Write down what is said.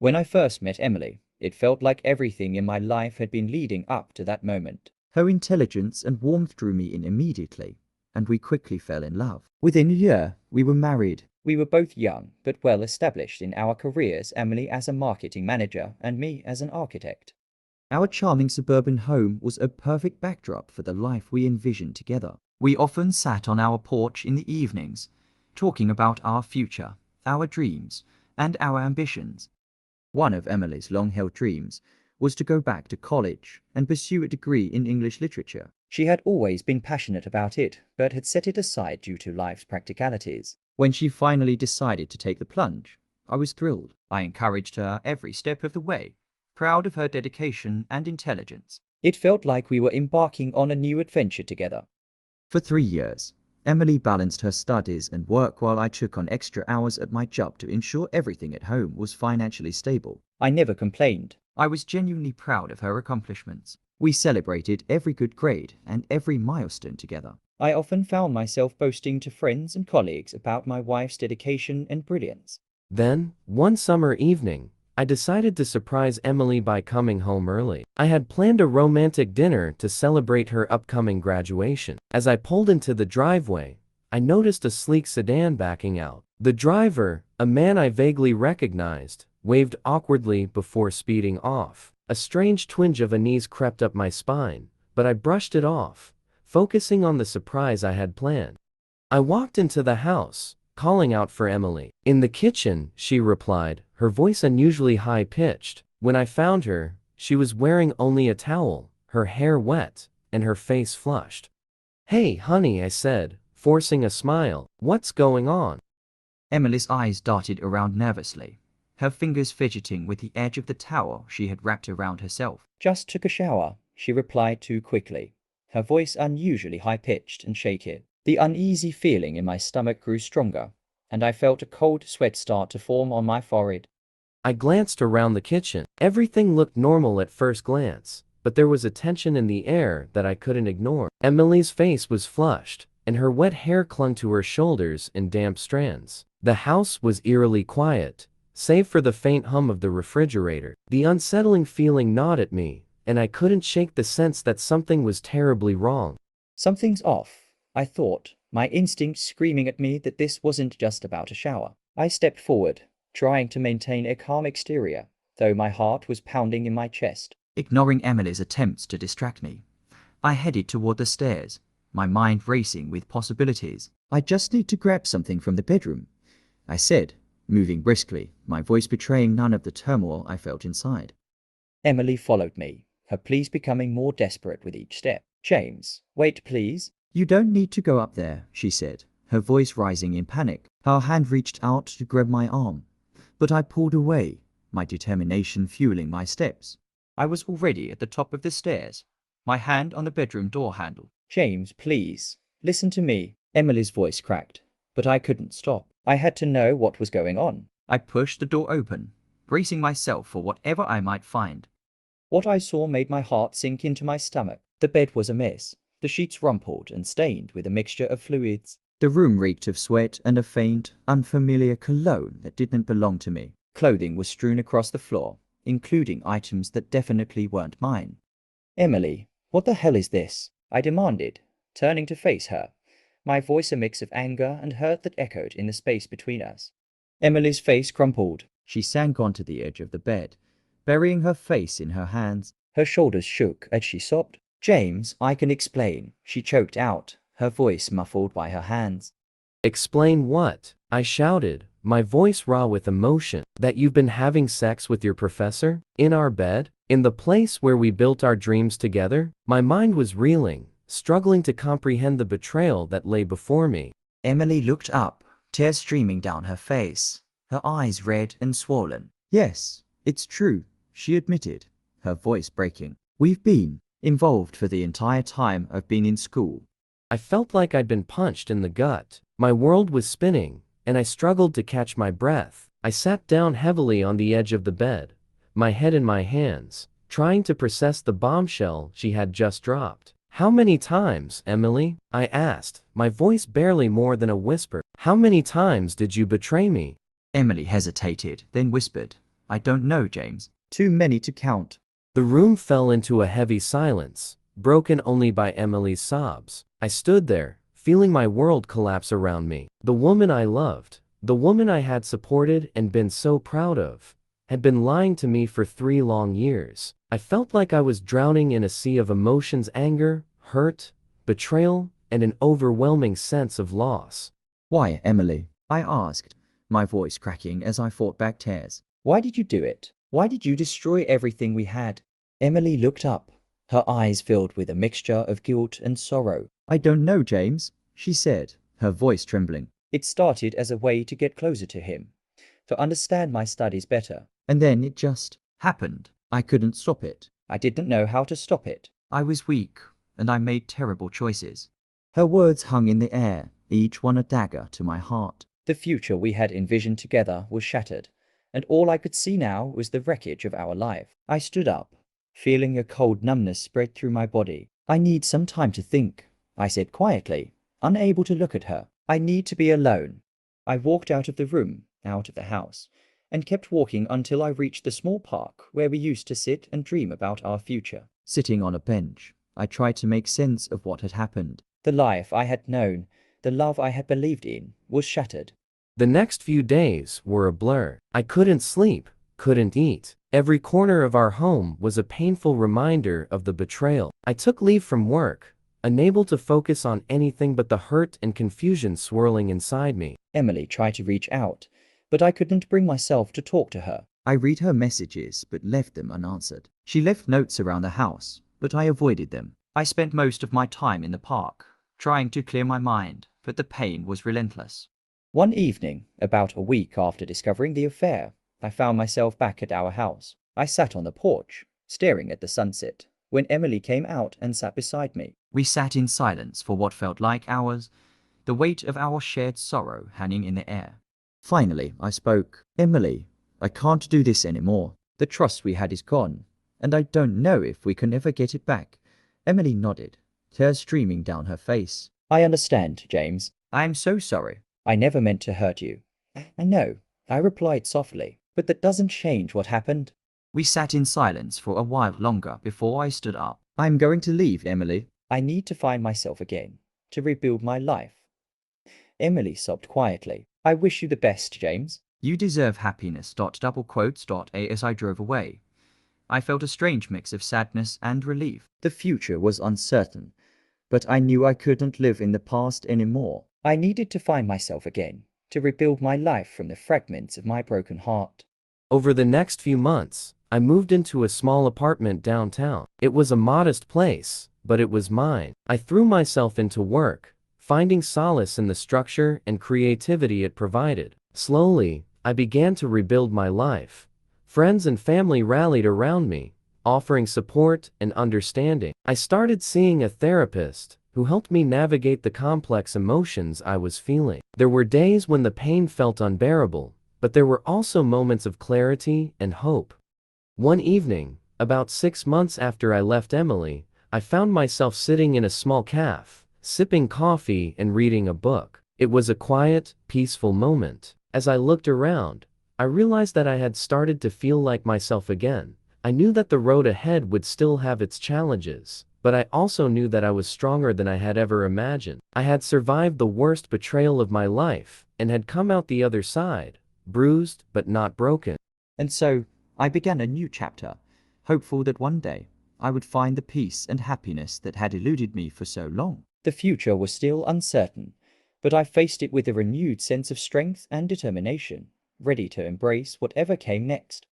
When I first met Emily, it felt like everything in my life had been leading up to that moment. Her intelligence and warmth drew me in immediately, and we quickly fell in love. Within a year, we were married. We were both young, but well established in our careers, Emily as a marketing manager and me as an architect. Our charming suburban home was a perfect backdrop for the life we envisioned together. We often sat on our porch in the evenings, talking about our future, our dreams, and our ambitions. One of Emily's long-held dreams was to go back to college and pursue a degree in English literature. She had always been passionate about it, but had set it aside due to life's practicalities. When she finally decided to take the plunge, I was thrilled. I encouraged her every step of the way, proud of her dedication and intelligence. It felt like we were embarking on a new adventure together. For 3 years, Emily balanced her studies and work while I took on extra hours at my job to ensure everything at home was financially stable. I never complained. I was genuinely proud of her accomplishments. We celebrated every good grade and every milestone together. I often found myself boasting to friends and colleagues about my wife's dedication and brilliance. Then, one summer evening, I decided to surprise Emily by coming home early. I had planned a romantic dinner to celebrate her upcoming graduation. As I pulled into the driveway, I noticed a sleek sedan backing out. The driver, a man I vaguely recognized, waved awkwardly before speeding off. A strange twinge of unease crept up my spine, but I brushed it off, focusing on the surprise I had planned. I walked into the house, calling out for Emily. "In the kitchen," she replied, her voice unusually high-pitched. When I found her, she was wearing only a towel, her hair wet, and her face flushed. "Hey, honey," I said, forcing a smile. "What's going on?" Emily's eyes darted around nervously, her fingers fidgeting with the edge of the towel she had wrapped around herself. "Just took a shower," she replied too quickly, her voice unusually high-pitched and shaky. The uneasy feeling in my stomach grew stronger, and I felt a cold sweat start to form on my forehead. I glanced around the kitchen. Everything looked normal at first glance, but there was a tension in the air that I couldn't ignore. Emily's face was flushed, and her wet hair clung to her shoulders in damp strands. The house was eerily quiet, save for the faint hum of the refrigerator. The unsettling feeling gnawed at me, and I couldn't shake the sense that something was terribly wrong. Something's off, I thought, my instincts screaming at me that this wasn't just about a shower. I stepped forward, trying to maintain a calm exterior, though my heart was pounding in my chest. Ignoring Emily's attempts to distract me, I headed toward the stairs, my mind racing with possibilities. "I just need to grab something from the bedroom," I said, moving briskly, my voice betraying none of the turmoil I felt inside. Emily followed me, her pleas becoming more desperate with each step. "James, wait please." "You don't need to go up there," she said, her voice rising in panic. Her hand reached out to grab my arm, but I pulled away, my determination fueling my steps. I was already at the top of the stairs, my hand on the bedroom door handle. "James, please, listen to me." Emily's voice cracked, but I couldn't stop. I had to know what was going on. I pushed the door open, bracing myself for whatever I might find. What I saw made my heart sink into my stomach. The bed was a mess, the sheets rumpled and stained with a mixture of fluids. The room reeked of sweat and a faint, unfamiliar cologne that didn't belong to me. Clothing was strewn across the floor, including items that definitely weren't mine. "Emily, what the hell is this?" I demanded, turning to face her, my voice a mix of anger and hurt that echoed in the space between us. Emily's face crumpled. She sank onto the edge of the bed, burying her face in her hands. Her shoulders shook as she sobbed. "James, I can explain," she choked out, her voice muffled by her hands. "Explain what?" I shouted, my voice raw with emotion. "That you've been having sex with your professor? In our bed? In the place where we built our dreams together?" My mind was reeling, struggling to comprehend the betrayal that lay before me. Emily looked up, tears streaming down her face, her eyes red and swollen. "Yes, it's true," she admitted, her voice breaking. "We've been involved for the entire time I've been in school." I felt like I'd been punched in the gut. My world was spinning, and I struggled to catch my breath. I sat down heavily on the edge of the bed, my head in my hands, trying to process the bombshell she had just dropped. "How many times, Emily?" I asked, my voice barely more than a whisper. "How many times did you betray me?" Emily hesitated, then whispered, I don't know, James. Too many to count. The room fell into a heavy silence, broken only by Emily's sobs. I stood there, feeling my world collapse around me. The woman I loved, the woman I had supported and been so proud of, had been lying to me for 3 long years. I felt like I was drowning in a sea of emotions: anger, hurt, betrayal, and an overwhelming sense of loss. Why, Emily? I asked, my voice cracking as I fought back tears. Why did you do it? Why did you destroy everything we had? Emily looked up, her eyes filled with a mixture of guilt and sorrow. I don't know, James, she said, her voice trembling. It started as a way to get closer to him, to understand my studies better. And then it just happened. I couldn't stop it. I didn't know how to stop it. I was weak, and I made terrible choices. Her words hung in the air, each one a dagger to my heart. The future we had envisioned together was shattered, and all I could see now was the wreckage of our life. I stood up, feeling a cold numbness spread through my body. I need some time to think, I said quietly, unable to look at her. I need to be alone. I walked out of the room, out of the house, and kept walking until I reached the small park where we used to sit and dream about our future. Sitting on a bench, I tried to make sense of what had happened. The life I had known, the love I had believed in, was shattered. The next few days were a blur. I couldn't sleep, couldn't eat. Every corner of our home was a painful reminder of the betrayal. I took leave from work, unable to focus on anything but the hurt and confusion swirling inside me. Emily tried to reach out, but I couldn't bring myself to talk to her. I read her messages but left them unanswered. She left notes around the house, but I avoided them. I spent most of my time in the park, trying to clear my mind, but the pain was relentless. One evening, about a week after discovering the affair, I found myself back at our house. I sat on the porch, staring at the sunset, when Emily came out and sat beside me. We sat in silence for what felt like hours, the weight of our shared sorrow hanging in the air. Finally, I spoke. Emily, I can't do this anymore. The trust we had is gone, and I don't know if we can ever get it back. Emily nodded, tears streaming down her face. I understand, James. I am so sorry. I never meant to hurt you. I know, I replied softly, but that doesn't change what happened. We sat in silence for a while longer before I stood up. I'm going to leave, Emily. I need to find myself again, to rebuild my life. Emily sobbed quietly. I wish you the best, James. You deserve happiness. As I drove away, I felt a strange mix of sadness and relief. The future was uncertain, but I knew I couldn't live in the past anymore. I needed to find myself again, to rebuild my life from the fragments of my broken heart. Over the next few months, I moved into a small apartment downtown. It was a modest place, but it was mine. I threw myself into work, finding solace in the structure and creativity it provided. Slowly, I began to rebuild my life. Friends and family rallied around me, offering support and understanding. I started seeing a therapist who helped me navigate the complex emotions I was feeling. There were days when the pain felt unbearable, but there were also moments of clarity and hope. One evening, about 6 months after I left Emily, I found myself sitting in a small cafe, sipping coffee and reading a book. It was a quiet, peaceful moment. As I looked around, I realized that I had started to feel like myself again. I knew that the road ahead would still have its challenges, but I also knew that I was stronger than I had ever imagined. I had survived the worst betrayal of my life and had come out the other side, bruised but not broken. And so, I began a new chapter, hopeful that one day I would find the peace and happiness that had eluded me for so long. The future was still uncertain, but I faced it with a renewed sense of strength and determination, ready to embrace whatever came next.